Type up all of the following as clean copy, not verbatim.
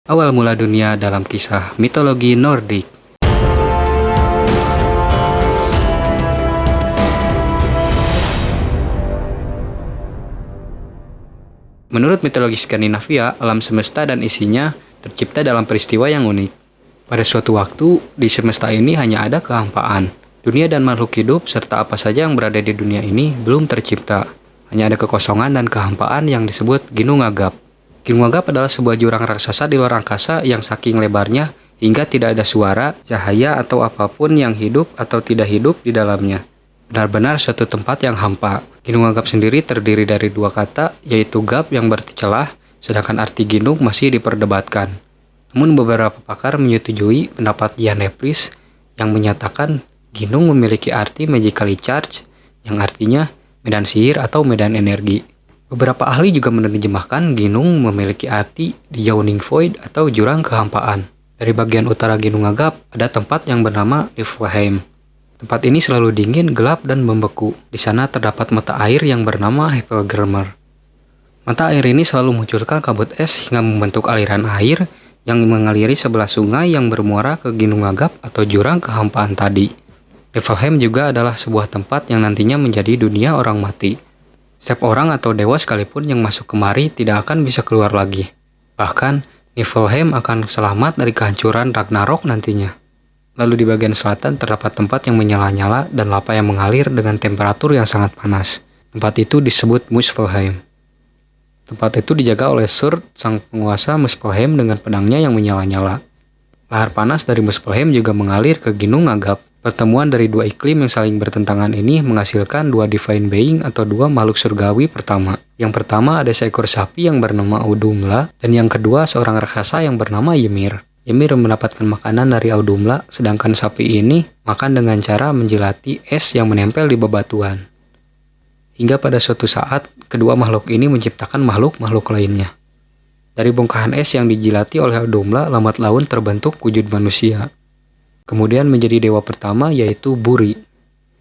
Awal mula dunia dalam kisah mitologi Nordik. Menurut mitologi Skandinavia, alam semesta dan isinya tercipta dalam peristiwa yang unik. Pada suatu waktu, di semesta ini hanya ada kehampaan. Dunia dan makhluk hidup serta apa saja yang berada di dunia ini belum tercipta. Hanya ada kekosongan dan kehampaan yang disebut Ginnungagap. Ginnungagap adalah sebuah jurang raksasa di luar angkasa yang saking lebarnya hingga tidak ada suara, cahaya, atau apapun yang hidup atau tidak hidup di dalamnya. Benar-benar suatu tempat yang hampa. Ginnungagap sendiri terdiri dari dua kata, yaitu gap yang berarti celah, sedangkan arti ginung masih diperdebatkan. Namun beberapa pakar menyetujui pendapat Jan Repris yang menyatakan ginung memiliki arti magically charged, yang artinya medan sihir atau medan energi. Beberapa ahli juga menerjemahkan ginung memiliki arti the yawning void atau jurang kehampaan. Dari bagian utara Ginnungagap ada tempat yang bernama Niflheim. Tempat ini selalu dingin, gelap, dan membeku. Di sana terdapat mata air yang bernama Heffelgermer. Mata air ini selalu munculkan kabut es hingga membentuk aliran air yang mengaliri sebelah sungai yang bermuara ke Ginnungagap atau jurang kehampaan tadi. Niflheim juga adalah sebuah tempat yang nantinya menjadi dunia orang mati. Setiap orang atau dewa sekalipun yang masuk kemari tidak akan bisa keluar lagi. Bahkan, Niflheim akan selamat dari kehancuran Ragnarok nantinya. Lalu di bagian selatan terdapat tempat yang menyala-nyala dan lava yang mengalir dengan temperatur yang sangat panas. Tempat itu disebut Muspelheim. Tempat itu dijaga oleh Surd, sang penguasa Muspelheim dengan pedangnya yang menyala-nyala. Lahar panas dari Muspelheim juga mengalir ke Ginnungagap. Pertemuan dari dua iklim yang saling bertentangan ini menghasilkan dua divine being atau dua makhluk surgawi pertama. Yang pertama ada seekor sapi yang bernama Audumla, dan yang kedua seorang raksasa yang bernama Ymir. Ymir mendapatkan makanan dari Audumla, sedangkan sapi ini makan dengan cara menjilati es yang menempel di bebatuan. Hingga pada suatu saat, kedua makhluk ini menciptakan makhluk-makhluk lainnya. Dari bongkahan es yang dijilati oleh Audumla, lambat laun terbentuk wujud manusia. Kemudian menjadi dewa pertama yaitu Buri.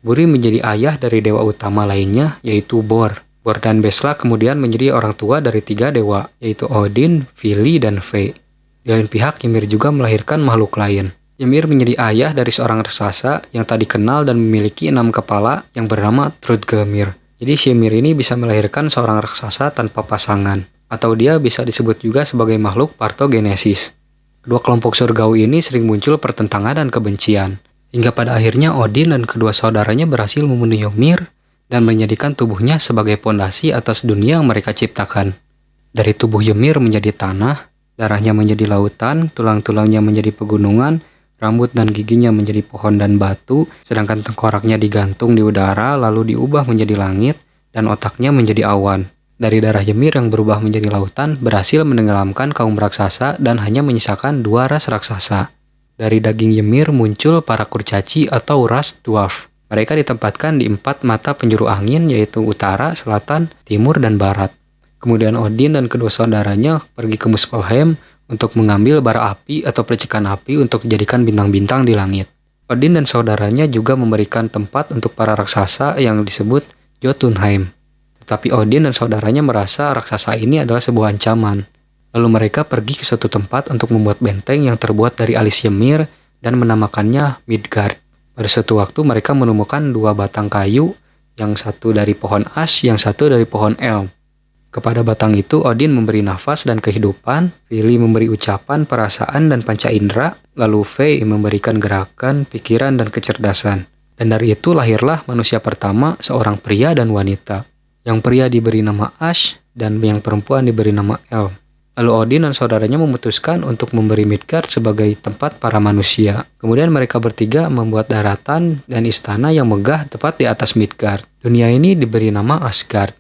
Buri menjadi ayah dari dewa utama lainnya yaitu Bor. Bor dan Besla kemudian menjadi orang tua dari tiga dewa yaitu Odin, Vili, dan Ve. Di lain pihak Ymir juga melahirkan makhluk lain. Ymir menjadi ayah dari seorang raksasa yang tak dikenal dan memiliki 6 kepala yang bernama Trudgelmir. Jadi si Ymir ini bisa melahirkan seorang raksasa tanpa pasangan. Atau dia bisa disebut juga sebagai makhluk partogenesis. Kedua kelompok surgawi ini sering muncul pertentangan dan kebencian. Hingga pada akhirnya Odin dan kedua saudaranya berhasil membunuh Ymir dan menjadikan tubuhnya sebagai pondasi atas dunia yang mereka ciptakan. Dari tubuh Ymir menjadi tanah, darahnya menjadi lautan, tulang-tulangnya menjadi pegunungan, rambut dan giginya menjadi pohon dan batu, sedangkan tengkoraknya digantung di udara lalu diubah menjadi langit, dan otaknya menjadi awan. Dari darah Ymir yang berubah menjadi lautan berhasil menenggelamkan kaum raksasa dan hanya menyisakan 2 ras raksasa. Dari daging Ymir muncul para kurcaci atau ras dwarf. Mereka ditempatkan di 4 mata penjuru angin yaitu utara, selatan, timur, dan barat. Kemudian Odin dan kedua saudaranya pergi ke Muspelheim untuk mengambil bara api atau percikan api untuk dijadikan bintang-bintang di langit. Odin dan saudaranya juga memberikan tempat untuk para raksasa yang disebut Jotunheim. Tetapi Odin dan saudaranya merasa raksasa ini adalah sebuah ancaman. Lalu mereka pergi ke suatu tempat untuk membuat benteng yang terbuat dari alis Ymir dan menamakannya Midgard. Pada suatu waktu mereka menemukan 2 batang kayu, yang satu dari pohon ash, yang satu dari pohon elm. Kepada batang itu Odin memberi nafas dan kehidupan, Vili memberi ucapan, perasaan, dan panca indera, lalu Ve memberikan gerakan, pikiran, dan kecerdasan. Dan dari itu lahirlah manusia pertama, seorang pria dan wanita. Yang pria diberi nama Ash dan yang perempuan diberi nama Elm. Lalu Odin dan saudaranya memutuskan untuk memberi Midgard sebagai tempat para manusia. Kemudian mereka bertiga membuat daratan dan istana yang megah tepat di atas Midgard. Dunia ini diberi nama Asgard.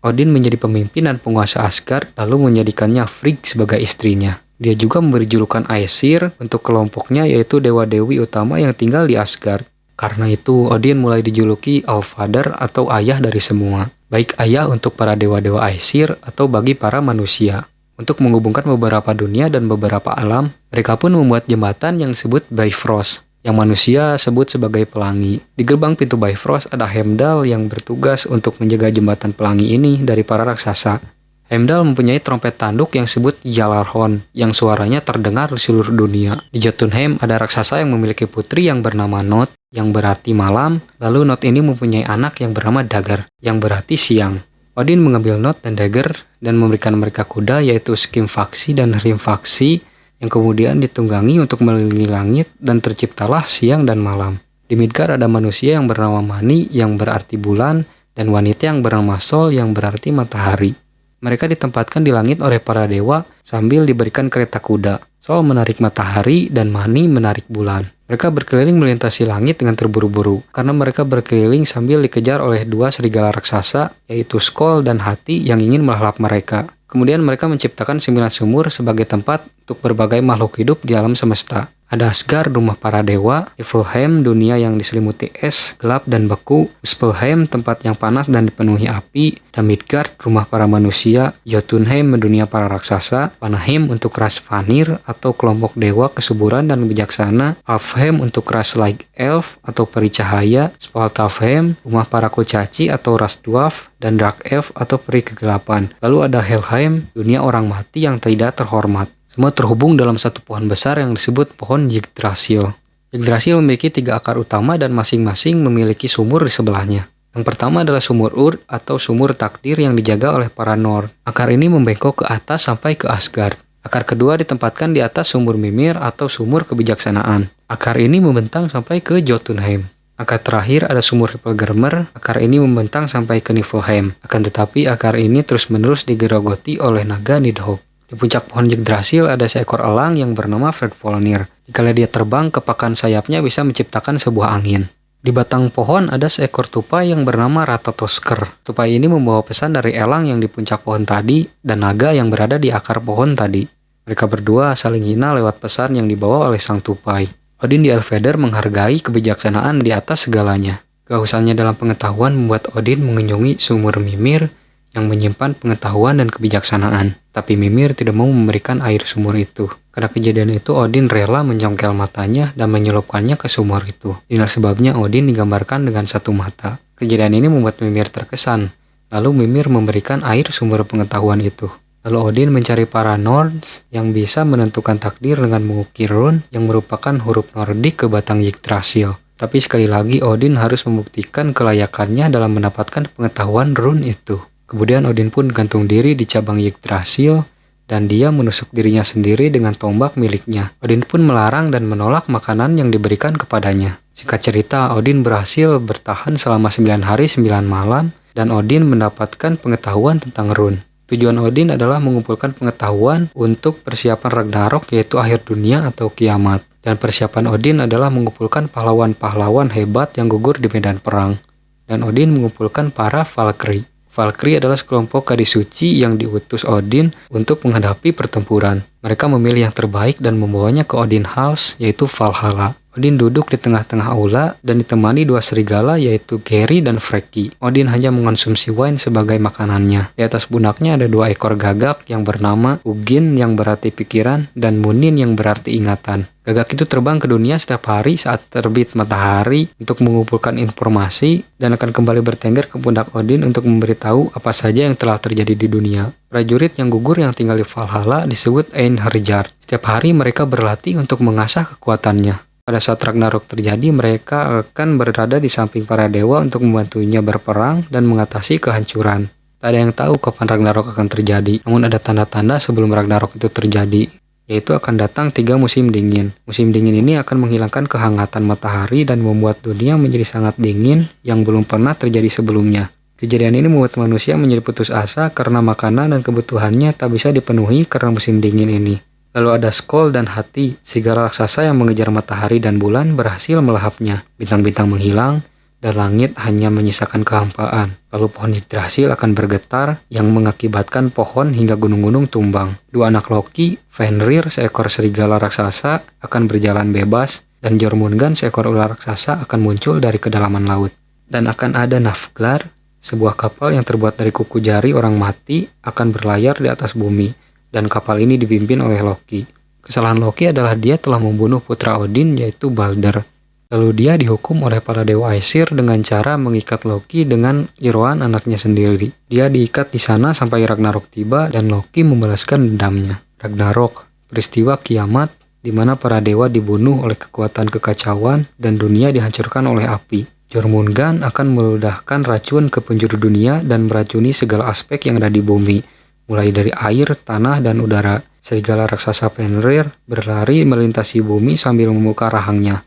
Odin menjadi pemimpin dan penguasa Asgard lalu menjadikannya Frigg sebagai istrinya. Dia juga memberi julukan Aesir untuk kelompoknya yaitu dewa-dewi utama yang tinggal di Asgard. Karena itu, Odin mulai dijuluki Allfather atau ayah dari semua. Baik ayah untuk para dewa-dewa Aesir atau bagi para manusia. Untuk menghubungkan beberapa dunia dan beberapa alam, mereka pun membuat jembatan yang disebut Bifrost, yang manusia sebut sebagai pelangi. Di gerbang pintu Bifrost ada Heimdall yang bertugas untuk menjaga jembatan pelangi ini dari para raksasa. Heimdall mempunyai trompet tanduk yang disebut Gjallarhorn, yang suaranya terdengar di seluruh dunia. Di Jotunheim ada raksasa yang memiliki putri yang bernama Not, yang berarti malam, lalu Not ini mempunyai anak yang bernama Dagger, yang berarti siang. Odin mengambil Not dan Dagger dan memberikan mereka kuda yaitu Skimfaxi dan Hrimfaxi, yang kemudian ditunggangi untuk mengelilingi langit dan terciptalah siang dan malam. Di Midgard ada manusia yang bernama Mani yang berarti bulan, dan wanita yang bernama Sol yang berarti matahari. Mereka ditempatkan di langit oleh para dewa sambil diberikan kereta kuda. Sol menarik matahari dan Mani menarik bulan. Mereka berkeliling melintasi langit dengan terburu-buru, karena mereka berkeliling sambil dikejar oleh dua serigala raksasa, yaitu Skoll dan Hati yang ingin melalap mereka. Kemudian mereka menciptakan 9 sumur sebagai tempat untuk berbagai makhluk hidup di alam semesta. Ada Asgard, rumah para dewa, Niflheim, dunia yang diselimuti es, gelap dan beku, Muspelheim, tempat yang panas dan dipenuhi api, dan Midgard, rumah para manusia, Jotunheim, dunia para raksasa, Vanaheim untuk ras Vanir atau kelompok dewa kesuburan dan bijaksana, Alfheim untuk ras Light Elf atau peri cahaya, Svartalfheim, rumah para kurcaci atau ras Dwarf, dan Dark Elf atau peri kegelapan. Lalu ada Helheim, dunia orang mati yang tidak terhormat. Semua terhubung dalam satu pohon besar yang disebut pohon Yggdrasil. Yggdrasil memiliki 3 akar utama dan masing-masing memiliki sumur di sebelahnya. Yang pertama adalah sumur Urd atau sumur takdir yang dijaga oleh para Nord. Akar ini membengkok ke atas sampai ke Asgard. Akar kedua ditempatkan di atas sumur Mimir atau sumur kebijaksanaan. Akar ini membentang sampai ke Jotunheim. Akar terakhir ada sumur Hypelgirmr. Akar ini membentang sampai ke Niflheim. Akan tetapi akar ini terus-menerus digerogoti oleh naga Nidhogg. Di puncak pohon Yggdrasil ada seekor elang yang bernama Fredvolnir. Jika dia terbang, kepakan sayapnya bisa menciptakan sebuah angin. Di batang pohon ada seekor tupai yang bernama Ratatoskr. Tupai ini membawa pesan dari elang yang di puncak pohon tadi dan naga yang berada di akar pohon tadi. Mereka berdua saling hina lewat pesan yang dibawa oleh sang tupai. Odin di Elfeder menghargai kebijaksanaan di atas segalanya. Kehausannya dalam pengetahuan membuat Odin mengunjungi sumur Mimir yang menyimpan pengetahuan dan kebijaksanaan. Tapi Mimir tidak mau memberikan air sumur itu. Karena kejadian itu, Odin rela mencongkel matanya dan menyelupkannya ke sumur itu. Inilah sebabnya Odin digambarkan dengan satu mata. Kejadian ini membuat Mimir terkesan. Lalu Mimir memberikan air sumber pengetahuan itu. Lalu Odin mencari para Nords yang bisa menentukan takdir dengan mengukir rune yang merupakan huruf Nordik ke batang Yggdrasil. Tapi sekali lagi Odin harus membuktikan kelayakannya dalam mendapatkan pengetahuan rune itu. Kemudian Odin pun gantung diri di cabang Yggdrasil dan dia menusuk dirinya sendiri dengan tombak miliknya. Odin pun melarang dan menolak makanan yang diberikan kepadanya. Singkat cerita, Odin berhasil bertahan selama 9 hari 9 malam dan Odin mendapatkan pengetahuan tentang rune. Tujuan Odin adalah mengumpulkan pengetahuan untuk persiapan Ragnarok yaitu akhir dunia atau kiamat. Dan persiapan Odin adalah mengumpulkan pahlawan-pahlawan hebat yang gugur di medan perang. Dan Odin mengumpulkan para Valkyrie. Valkyrie adalah sekelompok gadis suci yang diutus Odin untuk menghadapi pertempuran. Mereka memilih yang terbaik dan membawanya ke Odin Halls, yaitu Valhalla. Odin duduk di tengah-tengah aula dan ditemani 2 serigala yaitu Geri dan Freki. Odin hanya mengonsumsi wine sebagai makanannya. Di atas pundaknya ada 2 ekor gagak yang bernama Ugin yang berarti pikiran dan Munin yang berarti ingatan. Gagak itu terbang ke dunia setiap hari saat terbit matahari untuk mengumpulkan informasi dan akan kembali bertengger ke pundak Odin untuk memberitahu apa saja yang telah terjadi di dunia. Prajurit yang gugur yang tinggal di Valhalla disebut Einherjar. Setiap hari mereka berlatih untuk mengasah kekuatannya. Pada saat Ragnarok terjadi, mereka akan berada di samping para dewa untuk membantunya berperang dan mengatasi kehancuran. Tak ada yang tahu kapan Ragnarok akan terjadi, namun ada tanda-tanda sebelum Ragnarok itu terjadi, yaitu akan datang 3 musim dingin. Musim dingin ini akan menghilangkan kehangatan matahari dan membuat dunia menjadi sangat dingin yang belum pernah terjadi sebelumnya. Kejadian ini membuat manusia menjadi putus asa karena makanan dan kebutuhannya tak bisa dipenuhi karena musim dingin ini. Lalu ada Skoll dan Hati, serigala raksasa yang mengejar matahari dan bulan berhasil melahapnya. Bintang-bintang menghilang dan langit hanya menyisakan kehampaan. Lalu pohon Yggdrasil akan bergetar yang mengakibatkan pohon hingga gunung-gunung tumbang. 2 anak Loki, Fenrir seekor serigala raksasa akan berjalan bebas dan Jormungand seekor ular raksasa akan muncul dari kedalaman laut. Dan akan ada Nafglar, sebuah kapal yang terbuat dari kuku jari orang mati akan berlayar di atas bumi. Dan kapal ini dipimpin oleh Loki. Kesalahan Loki adalah dia telah membunuh putra Odin yaitu Balder. Lalu dia dihukum oleh para dewa Aesir dengan cara mengikat Loki dengan jeroan anaknya sendiri. Dia diikat di sana sampai Ragnarok tiba dan Loki membalaskan dendamnya. Ragnarok, peristiwa kiamat di mana para dewa dibunuh oleh kekuatan kekacauan dan dunia dihancurkan oleh api. Jormungand akan meledakkan racun ke penjuru dunia dan meracuni segala aspek yang ada di bumi, mulai dari air, tanah, dan udara. Serigala raksasa Fenrir berlari melintasi bumi sambil membuka rahangnya.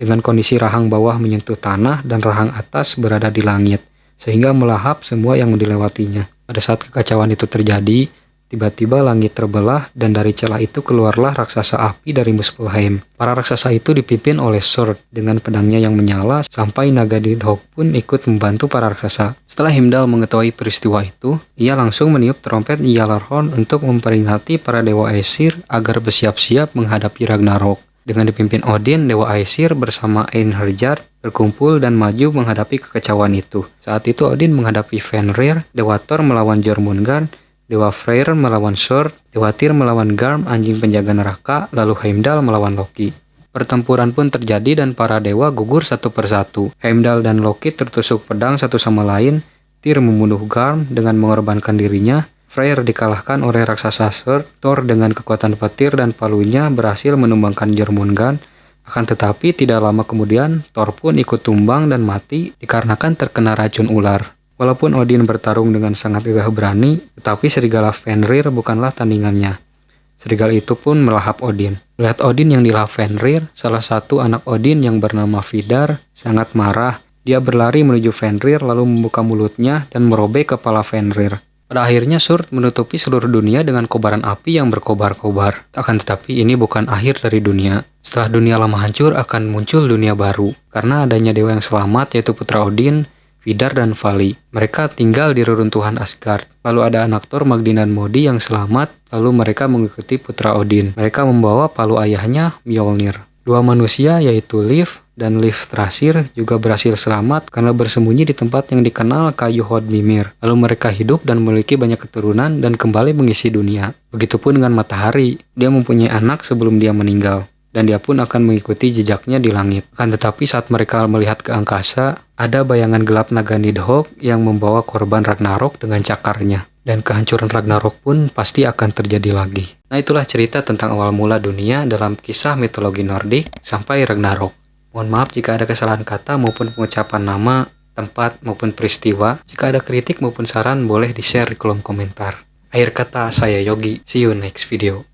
Dengan kondisi rahang bawah menyentuh tanah dan rahang atas berada di langit, sehingga melahap semua yang dilewatinya. Pada saat kekacauan itu terjadi, tiba-tiba langit terbelah dan dari celah itu keluarlah raksasa api dari Muspelheim. Para raksasa itu dipimpin oleh Surd dengan pedangnya yang menyala sampai naga Nidhogg pun ikut membantu para raksasa. Setelah Heimdall mengetahui peristiwa itu, ia langsung meniup trompet Gjallarhorn untuk memperingati para dewa Aesir agar bersiap-siap menghadapi Ragnarok. Dengan dipimpin Odin, dewa Aesir bersama Einherjar berkumpul dan maju menghadapi kekacauan itu. Saat itu Odin menghadapi Fenrir, dewa Thor melawan Jormungand, dewa Freyr melawan Surd, dewa Tyr melawan Garm, anjing penjaga neraka, lalu Heimdall melawan Loki. Pertempuran pun terjadi dan para dewa gugur satu persatu. Heimdall dan Loki tertusuk pedang satu sama lain. Tyr membunuh Garm dengan mengorbankan dirinya. Freyr dikalahkan oleh raksasa Surd. Thor dengan kekuatan petir dan palunya berhasil menumbangkan Jormungand. Akan tetapi tidak lama kemudian Thor pun ikut tumbang dan mati dikarenakan terkena racun ular. Walaupun Odin bertarung dengan sangat gagah berani, tetapi serigala Fenrir bukanlah tandingannya. Serigala itu pun melahap Odin. Melihat Odin yang dilahap Fenrir, salah satu anak Odin yang bernama Vidar sangat marah. Dia berlari menuju Fenrir lalu membuka mulutnya dan merobek kepala Fenrir. Pada akhirnya Surd menutupi seluruh dunia dengan kobaran api yang berkobar-kobar. Akan tetapi ini bukan akhir dari dunia. Setelah dunia lama hancur akan muncul dunia baru. Karena adanya dewa yang selamat yaitu putra Odin, Vidar dan Vali. Mereka tinggal di reruntuhan Asgard. Lalu ada anak Thor, Magni dan Modi yang selamat, lalu mereka mengikuti putra Odin. Mereka membawa palu ayahnya, Mjolnir. Dua manusia yaitu Liv dan Lifthrasir juga berhasil selamat karena bersembunyi di tempat yang dikenal kayu Hodmimir. Lalu mereka hidup dan memiliki banyak keturunan dan kembali mengisi dunia. Begitupun dengan matahari, dia mempunyai anak sebelum dia meninggal. Dan dia pun akan mengikuti jejaknya di langit. Akan tetapi saat mereka melihat ke angkasa, ada bayangan gelap naga Nidhogg yang membawa korban Ragnarok dengan cakarnya. Dan kehancuran Ragnarok pun pasti akan terjadi lagi. Nah itulah cerita tentang awal mula dunia dalam kisah mitologi Nordik sampai Ragnarok. Mohon maaf jika ada kesalahan kata maupun pengucapan nama, tempat maupun peristiwa. Jika ada kritik maupun saran boleh di-share di kolom komentar. Akhir kata saya Yogi, see you next video.